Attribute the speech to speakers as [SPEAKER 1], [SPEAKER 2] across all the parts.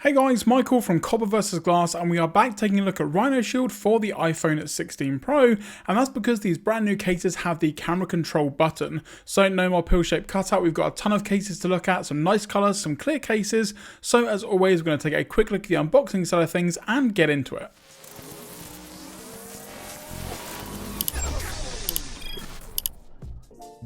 [SPEAKER 1] Hey guys, Michael from Copper vs Glass, and we are back taking a look at RhinoShield for the iPhone 16 Pro, and that's because these brand new cases have the camera control button. So no more pill-shaped cutout, we've got a ton of cases to look at, some nice colours, some clear cases. So as always, we're going to take a quick look at the unboxing side of things and get into it.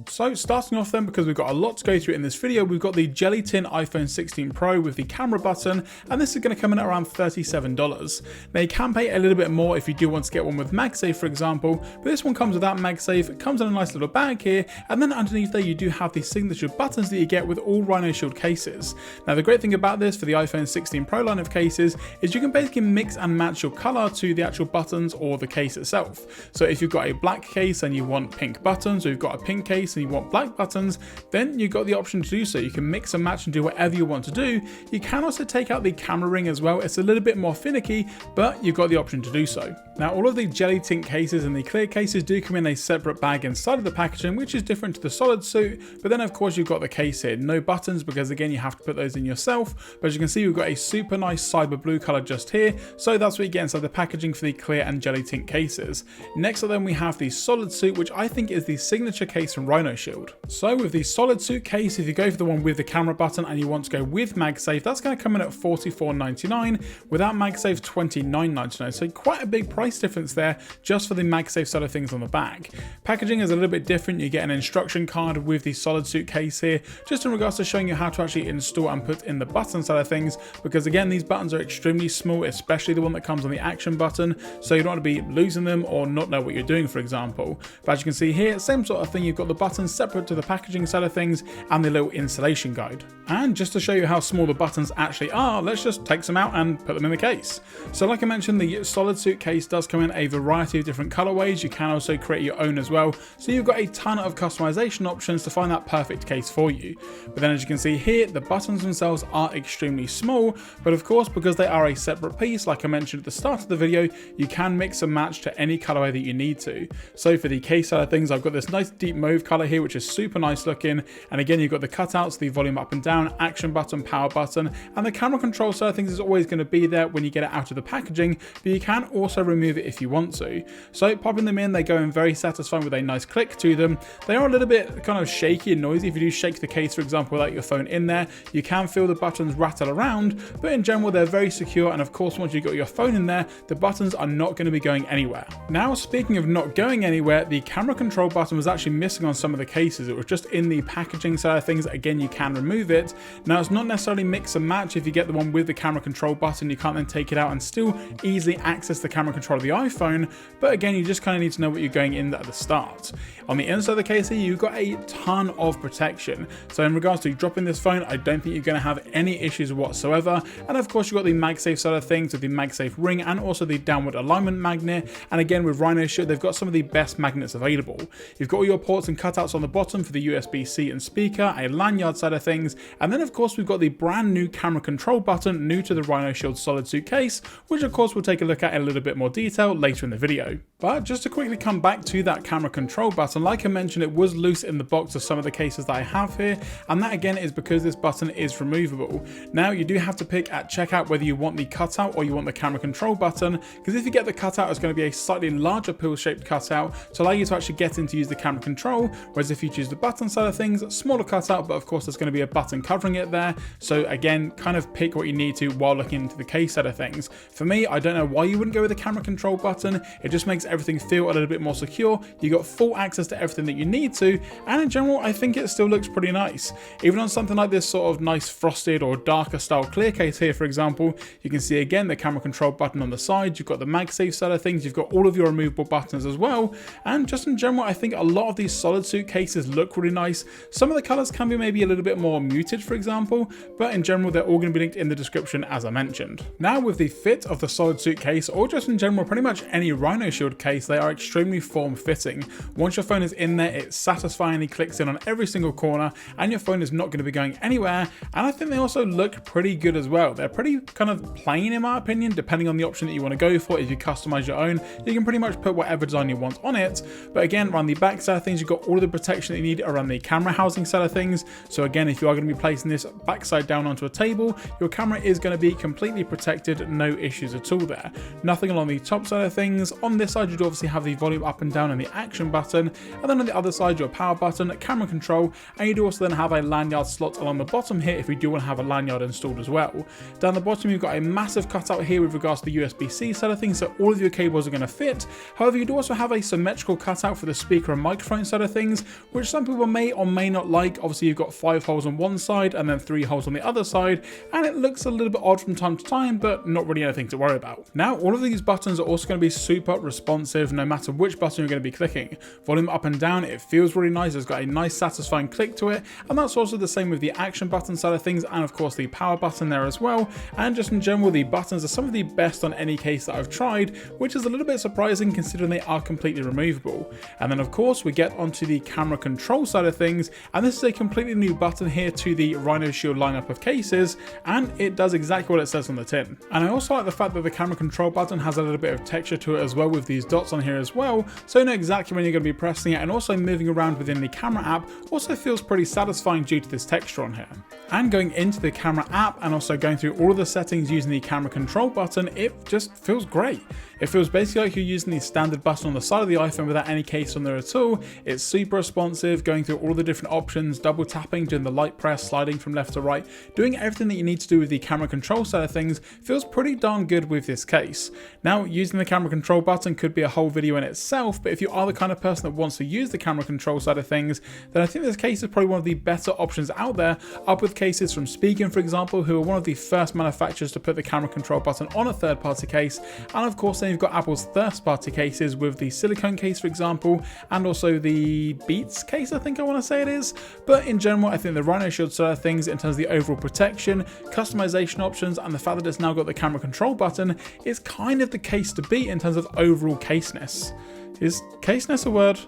[SPEAKER 1] So starting off then, because we've got a lot to go through in this video, we've got the Jelly Tin iPhone 16 Pro with the camera button, and this is going to come in at around $37. Now you can pay a little bit more if you do want to get one with MagSafe, for example, but this one comes without MagSafe. It comes in a nice little bag here, and then underneath there you do have the signature buttons that you get with all RhinoShield cases. Now the great thing about this for the iPhone 16 Pro line of cases is you can basically mix and match your color to the actual buttons or the case itself. So if you've got a black case and you want pink buttons, or you've got a pink case and you want black buttons, then you've got the option to do so. You can mix and match and do whatever you want to do. You can also take out the camera ring as well. It's a little bit more finicky, but you've got the option to do so. Now all of the jelly tint cases and the clear cases do come in a separate bag inside of the packaging, which is different to the solid suit, but then of course you've got the case here. No buttons, because again you have to put those in yourself, but as you can see we've got a super nice cyber blue color just here, so that's what you get inside the packaging for the clear and jelly tint cases. Next up then we have the solid suit, which I think is the signature case from RhinoShield. So with the solid suit case, if you go for the one with the camera button and you want to go with MagSafe, that's going to come in at $44.99, without MagSafe $29.99, so quite a big price difference there just for the MagSafe side of things on the back. Packaging is a little bit different. You get an instruction card with the solid suit case here, just in regards to showing you how to actually install and put in the button side of things, because again these buttons are extremely small, especially the one that comes on the action button, so you don't want to be losing them or not know what you're doing, for example. But as you can see here, same sort of thing, you've got the buttons separate to the packaging side of things and the little installation guide. And just to show you how small the buttons actually are, let's just take some out and put them in the case. So like I mentioned, the solid suit case does come in a variety of different colorways. You can also create your own as well, so you've got a ton of customization options to find that perfect case for you. But then as you can see here, the buttons themselves are extremely small, but of course because they are a separate piece, like I mentioned at the start of the video, you can mix and match to any colorway that you need to. So for the case side of things, I've got this nice deep mauve color here, which is super nice looking, and again you've got the cutouts, the volume up and down, action button, power button, and the camera control side of things is always going to be there when you get it out of the packaging, but you can also remove it if you want to. So popping them in, they go in very satisfying with a nice click to them. They are a little bit kind of shaky and noisy. If you do shake the case, for example, without your phone in there, you can feel the buttons rattle around, but in general they're very secure, and of course once you've got your phone in there, the buttons are not going to be going anywhere. Now speaking of not going anywhere, the camera control button was actually missing on some of the cases. It was just in the packaging side of things. Again, you can remove it. Now it's not necessarily mix and match. If you get the one with the camera control button, you can't then take it out and still easily access the camera control of the iPhone, but again you just kind of need to know what you're going in at the start. On the inside of the case here, you've got a ton of protection, so in regards to dropping this phone, I don't think you're going to have any issues whatsoever. And of course you've got the MagSafe side of things with the MagSafe ring and also the downward alignment magnet, and again with RhinoShield they've got some of the best magnets available. You've got all your ports and cutouts on the bottom for the USB-C and speaker, a lanyard side of things, and then of course we've got the brand new camera control button new to the RhinoShield solid suit case, which of course we'll take a look at in a little bit more detail later in the video. But just to quickly come back to that camera control button, like I mentioned, it was loose in the box of some of the cases that I have here, and that again is because this button is removable. Now you do have to pick at checkout whether you want the cutout or you want the camera control button, because if you get the cutout, it's going to be a slightly larger pill-shaped cutout to allow you to actually get in to use the camera control, whereas if you choose the button side of things, smaller cutout, but of course there's going to be a button covering it there. So again, kind of pick what you need to while looking into the case side of things. For me, I don't know why you wouldn't go with the camera control button. It just makes everything feel a little bit more secure. You got full access to everything that you need to, and in general I think it still looks pretty nice. Even on something like this sort of nice frosted or darker style clear case here, for example, you can see again the camera control button on the side, you've got the MagSafe side of things, you've got all of your removable buttons as well, and just in general I think a lot of these solid suit cases look really nice. Some of the colors can be maybe a little bit more muted, for example, but in general they're all going to be linked in the description as I mentioned. Now with the fit of the solid suit case, or just in general pretty much any RhinoShield case, they are extremely form-fitting. Once your phone is in there, it satisfyingly clicks in on every single corner, and your phone is not going to be going anywhere. And I think they also look pretty good as well. They're pretty kind of plain in my opinion, depending on the option that you want to go for. If you customize your own, you can pretty much put whatever design you want on it. But again, around the back side of things, you've got all of the protection that you need around the camera housing side of things. So again, if you are going to be placing this backside down onto a table, your camera is going to be completely protected, no issues at all there. Nothing along the top side of things. On this side, you'd obviously have the volume up and down and the action button, and then on the other side, your power button, camera control, and you do also then have a lanyard slot along the bottom here if you do want to have a lanyard installed as well. Down the bottom, you've got a massive cutout here with regards to the USB-C side of things, so all of your cables are going to fit. However, you do also have a symmetrical cutout for the speaker and microphone side of things, which some people may or may not like. Obviously, you've got 5 holes on one side and then 3 holes on the other side, and it looks a little bit odd from time to time, but not really anything to worry about. Now, all of these buttons are also going to be super responsive no matter which button you're going to be clicking. Volume up and down, it feels really nice. It's got a nice satisfying click to it, and that's also the same with the action button side of things, and of course the power button there as well. And just in general, the buttons are some of the best on any case that I've tried, which is a little bit surprising considering they are completely removable. And then of course we get onto the camera control side of things, and this is a completely new button here to the RhinoShield lineup of cases, and it does exactly what it says on the tin. And I also like the fact that the camera control button has a little bit of texture to it as well, with these dots on here as well, so you know exactly when you're going to be pressing it, and also moving around within the camera app also feels pretty satisfying due to this texture on here. And going into the camera app and also going through all of the settings using the camera control button, it just feels great. It feels basically like you're using the standard button on the side of the iPhone without any case on there at all. It's super responsive, going through all the different options, double tapping, doing the light press, sliding from left to right, doing everything that you need to do with the camera control side of things feels pretty darn good with this case. Now, using the camera control button could be a whole video in itself, but if you are the kind of person that wants to use the camera control side of things, then I think this case is probably one of the better options out there, up with cases from Spigen, for example, who are one of the first manufacturers to put the camera control button on a third-party case, and of course then you've got Apple's first-party cases with the silicone case, for example, and also the Beats case, I think I want to say it is. But in general, I think the RhinoShield side of things, in terms of the overall protection, customization options, and the fact that it's now got the camera control button, is kind of the case to beat in terms of overall caseness. Is caseness a word?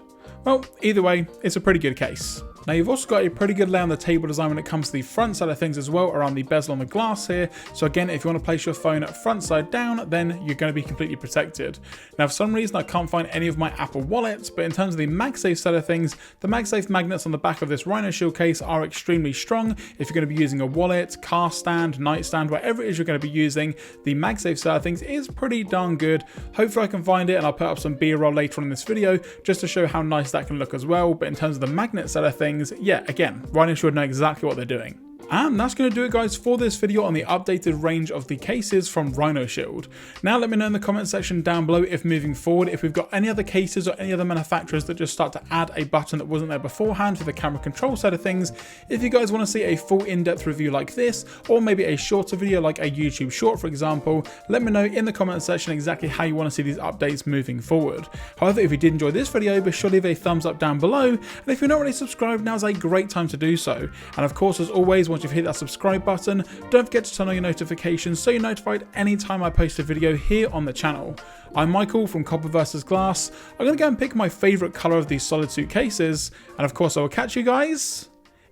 [SPEAKER 1] Well, either way, it's a pretty good case. Now you've also got a pretty good lay on the table design when it comes to the front side of things as well, around the bezel on the glass here. So again, if you want to place your phone front side down, then you're going to be completely protected. Now for some reason I can't find any of my Apple wallets, but in terms of the MagSafe side of things, the MagSafe magnets on the back of this RhinoShield case are extremely strong. If you're going to be using a wallet, car stand, nightstand, whatever it is you're going to be using, the MagSafe side of things is pretty darn good. Hopefully I can find it and I'll put up some B-roll later on in this video just to show how nice that can look as well. But in terms of the magnet side of things, yeah, again, RhinoShield know exactly what they're doing. And that's going to do it, guys, for this video on the updated range of the cases from RhinoShield. Now let me know in the comment section down below if moving forward, if we've got any other cases or any other manufacturers that just start to add a button that wasn't there beforehand for the camera control side of things. If you guys want to see a full in-depth review like this, or maybe a shorter video like a YouTube short, for example, let me know in the comment section exactly how you want to see these updates moving forward. However, if you did enjoy this video, be sure to leave a thumbs up down below, and if you're not already subscribed, now's a great time to do so. And of course, as always, once you've hit that subscribe button, don't forget to turn on your notifications so you're notified anytime I post a video here on the channel. I'm Michael from Copper vs Glass. I'm going to go and pick my favourite colour of these solid suit cases, and of course I will catch you guys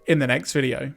[SPEAKER 1] in the next video.